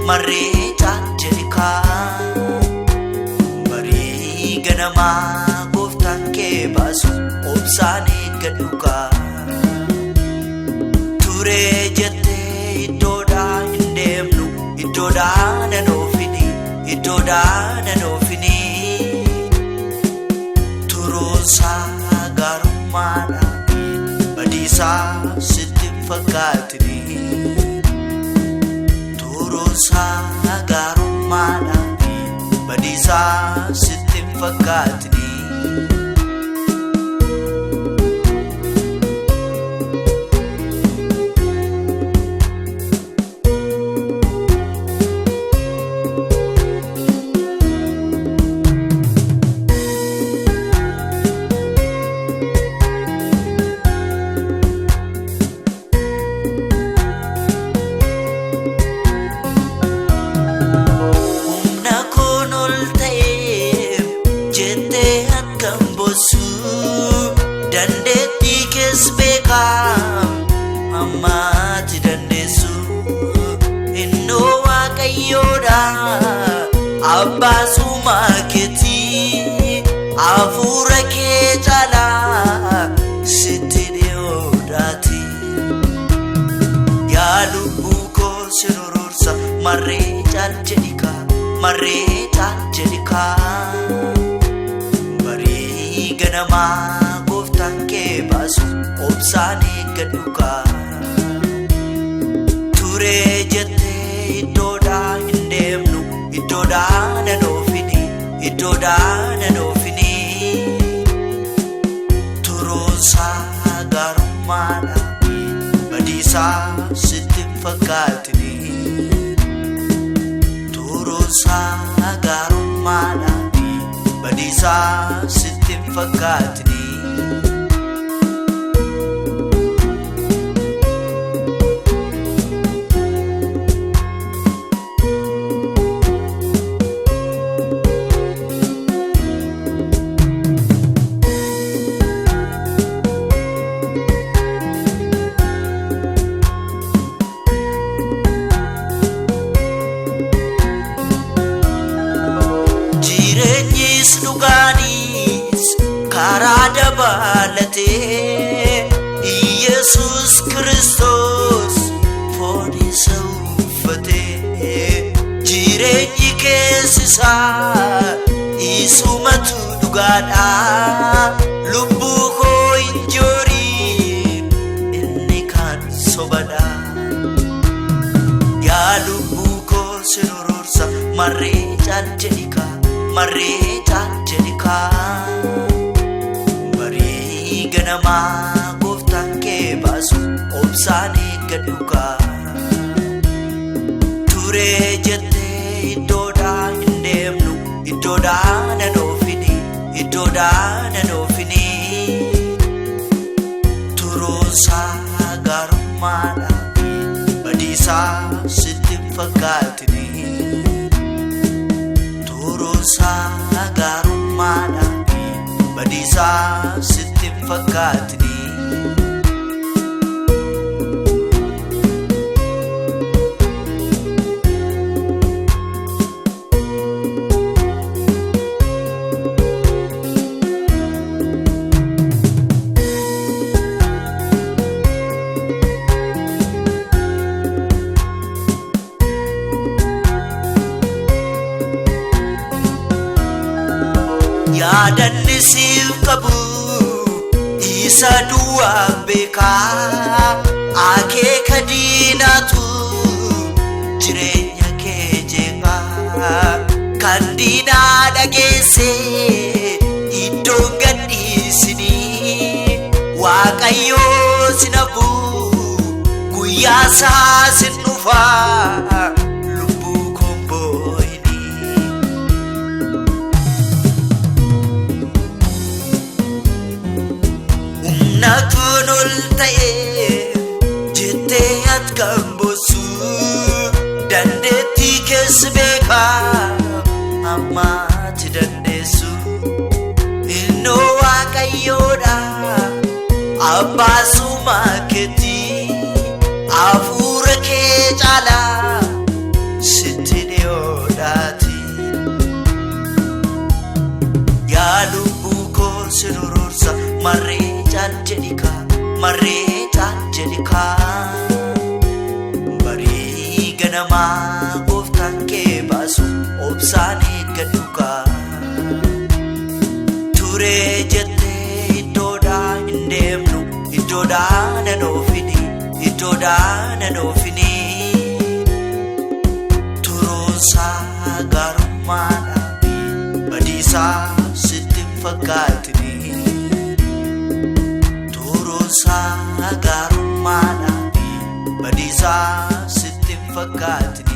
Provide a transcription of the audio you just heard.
maarree jedhikaa barii ganamaa gooftaan kee baasu obsaan eeggadhukaa turee jettee iddoodhaa hin deemnu iddoodhaa nan oofini iddoodhaa nan oofini turuunsaa gaarummaadha badiisaa sitti hin fakkaatini turuunsaa gaarummaadha badiisaa sitti hin fakkaatini dandeettii kees beekam ammaatti dandeessu innoo waaqayyoodha abbaasumaa keetii hafuura kee caalaa sitti dhiyoodhaati yaa lubbuu koo sin urursa maarree jedhikaa maarree jedhikaa ganamaa gooftaan kee baasu obsaan eeggadhukaa turee jettee iddoodhaa hin deemnu iddoodhaa nan oofini iddoodhaa nan oofini turuunsaa gaarummaadha badiisaa sitti hin fakkaatini turuunsaa gaarummaadha badiisaa sitti hin fakkaatini jireenyis dhugaanis karaa dabalatee Yesus Kristos foon isa uffatee jireenyi keessisaa isumatu dhugaadha lubbuu koo hin jooriin inni kan sobadha yaa lubbuu koo sin urursa maarree jedhikaa maarree jedhikaa barii ganamaa gooftaan kee baasu obsaan eeggadhukaa turee jettee iddoodhaa hin deemnu iddoodhaa nan oofini iddoodhaa nan oofini turuunsaa gaarummaadha badiisaa sitti hin fakkaatini turuunsaa gaarummaadha badiisaa sitti hin fakkaatini yaadanni siif qabu isa duwwaa beekaa akeeka diinaatu jireenya kee jeeqaa kan diinaa dhageesse iddoon gadhiisinii waaqayyoo sin hafu guyyaa isaa sin dhufaa nakun ol ta'ee jettee atkan boosu dandeettii kees beekaa ammaatti dandeessu innoo waaqayyoodha abbaasumaa keetii hafuura kee caalaa sitti sin urursa maarree caal jedhika maarree caal jedhika barii ganamaa gooftaan kee baasu obsaan eeggadhuka turee jettee iddoodhaa hin deemnu iddoodhaa nan oofini iddoodhaa nan oofini turuunsaa gaarummaadhaafi badiisaa sitti hin fakkaatini turuunsaa gaarummaadhaafi badiisaa sitti hin fakkaatini